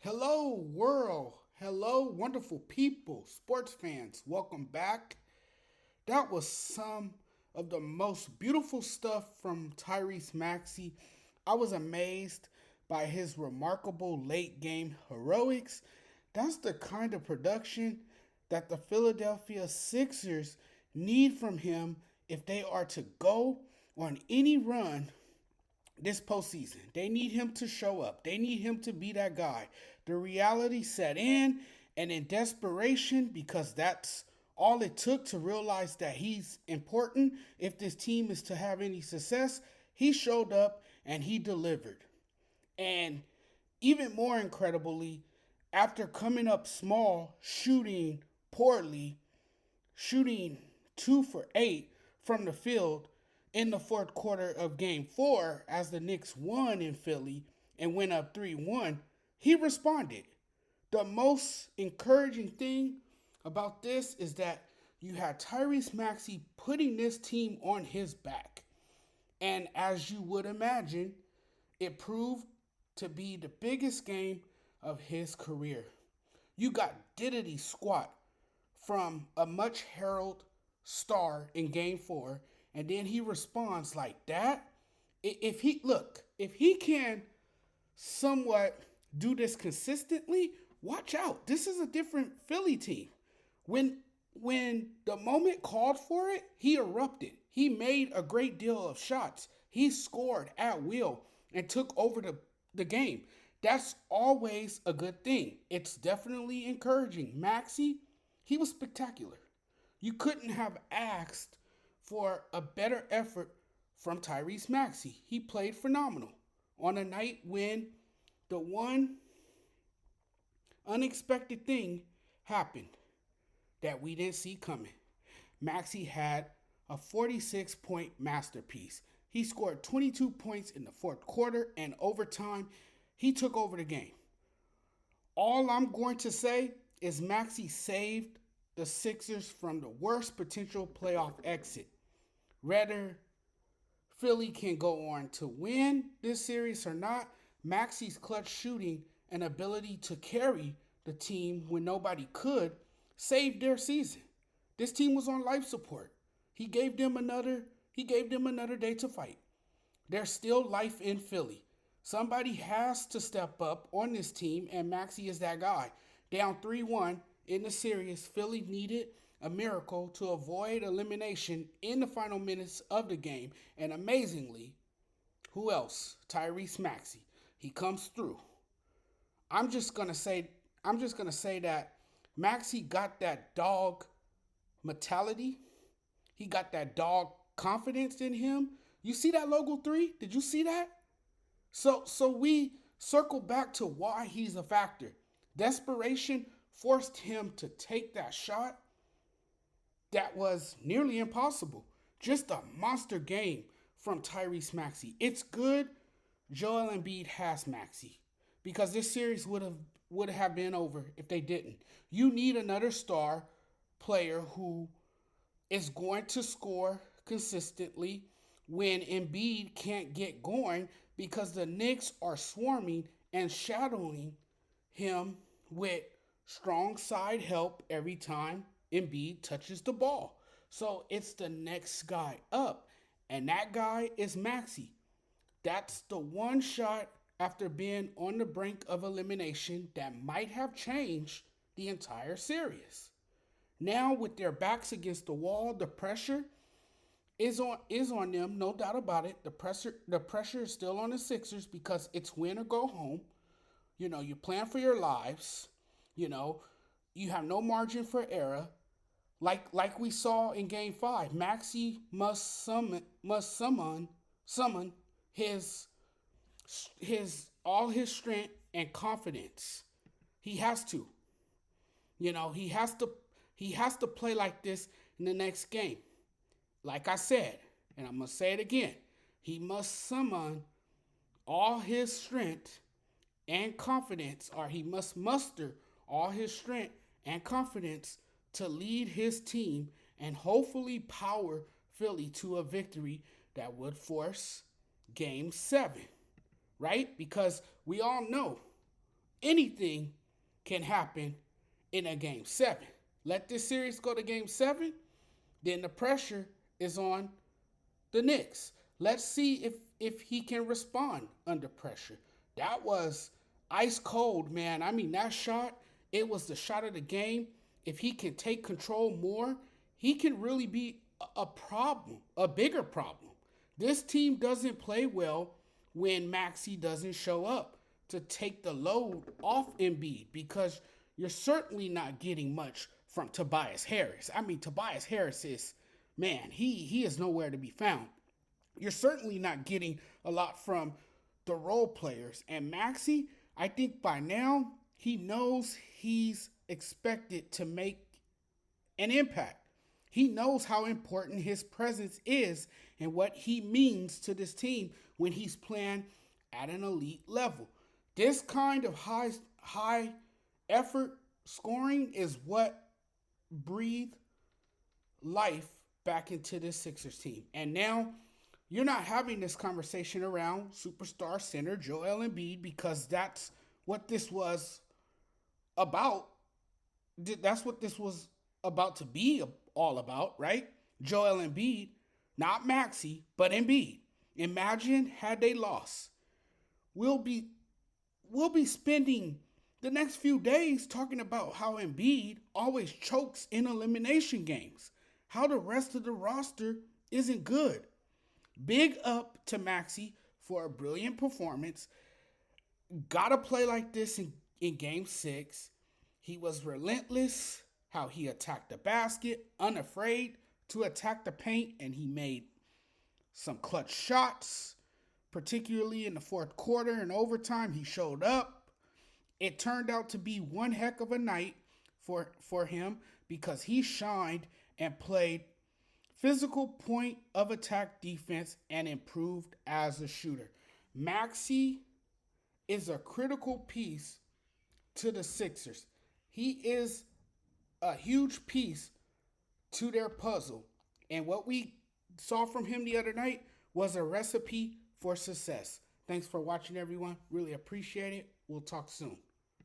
Hello, world. Hello, wonderful people, sports fans. Welcome back. That was some of the most beautiful stuff from Tyrese Maxey. I was amazed by his remarkable late game heroics. That's the kind of production that the Philadelphia Sixers need from him if they are to go on any run this postseason. They need him to show up. They need him to be that guy. The reality set in, and in desperation, because that's all it took to realize that he's important if this team is to have any success, he showed up and he delivered. And even more incredibly, after coming up small, shooting poorly, shooting 2 for 8 from the field in the fourth quarter of game four as the Knicks won in Philly and went up 3-1, he responded. The most encouraging thing about this is that you had Tyrese Maxey putting this team on his back. And as you would imagine, it proved to be the biggest game of his career. You got diddity squat from a much heralded star in game four, and then he responds like that. If he can somewhat do this consistently, watch out. This is a different Philly team. When when the moment called for it, he erupted. He made a great deal of shots. He scored at will and took over the game. That's always a good thing. It's definitely encouraging. Maxi, he was spectacular. You couldn't have asked for a better effort from Tyrese Maxey. He played phenomenal on a night when the one unexpected thing happened that we didn't see coming. Maxey had a 46-point masterpiece. He scored 22 points in the fourth quarter and overtime. He took over the game. All I'm going to say is Maxey saved the Sixers from the worst potential playoff exit. Whether Philly can go on to win this series or not, Maxey's clutch shooting and ability to carry the team when nobody could saved their season. This team was on life support. He gave them another day to fight. There's still life in Philly. Somebody has to step up on this team, and Maxey is that guy. Down 3-1 in the series, Philly needed a miracle to avoid elimination in the final minutes of the game. And amazingly, who else? Tyrese Maxey. He comes through. I'm just gonna say that Maxey got that dog mentality. He got that dog confidence in him. You see that logo 3? Did you see that? So we circle back to why he's a factor. Desperation forced him to take that shot that was nearly impossible. Just a monster game from Tyrese Maxey. It's good Joel Embiid has Maxey because this series would have been over if they didn't. You need another star player who is going to score consistently when Embiid can't get going because the Knicks are swarming and shadowing him with strong side help every time Embiid touches the ball. So it's the next guy up, and that guy is Maxey. That's the one shot after being on the brink of elimination that might have changed the entire series. Now with their backs against the wall, the pressure is on them, no doubt about it. The pressure is still on the Sixers because it's win or go home. You know, you plan for your lives. You know, you have no margin for error. Like we saw in Game 5, Maxey must summon his all his strength and confidence. He has to. You know, he has to play like this in the next game. Like I said, and I'm going to say it again, he must summon all his strength and confidence, or he must muster all his strength and confidence to lead his team and hopefully power Philly to a victory that would force game 7, right? Because we all know anything can happen in a game 7. Let this series go to game 7, then the pressure is on the Knicks. Let's see if he can respond under pressure. That was ice cold, man. I mean, that shot, it was the shot of the game. If he can take control more, he can really be a problem, a bigger problem. This team doesn't play well when Maxey doesn't show up to take the load off Embiid, because you're certainly not getting much from Tobias Harris. I mean, Tobias Harris is, man, he is nowhere to be found. You're certainly not getting a lot from the role players. And Maxey, I think by now, he knows he's expected to make an impact. He knows how important his presence is and what he means to this team when he's playing at an elite level. This kind of high effort scoring is what breathed life back into this Sixers team. And now you're not having this conversation around superstar center Joel Embiid, because that's what this was about. That's what this was about to be all about, right? Joel Embiid, not Maxey, but Embiid. Imagine had they lost. We'll be spending the next few days talking about how Embiid always chokes in elimination games, how the rest of the roster isn't good. Big up to Maxey for a brilliant performance. Gotta play like this in game 6. He was relentless, how he attacked the basket, unafraid to attack the paint, and he made some clutch shots, particularly in the fourth quarter and overtime. He showed up. It turned out to be one heck of a night for him, because he shined and played physical point of attack defense and improved as a shooter. Maxey is a critical piece to the Sixers. He is a huge piece to their puzzle. And what we saw from him the other night was a recipe for success. Thanks for watching, everyone. Really appreciate it. We'll talk soon.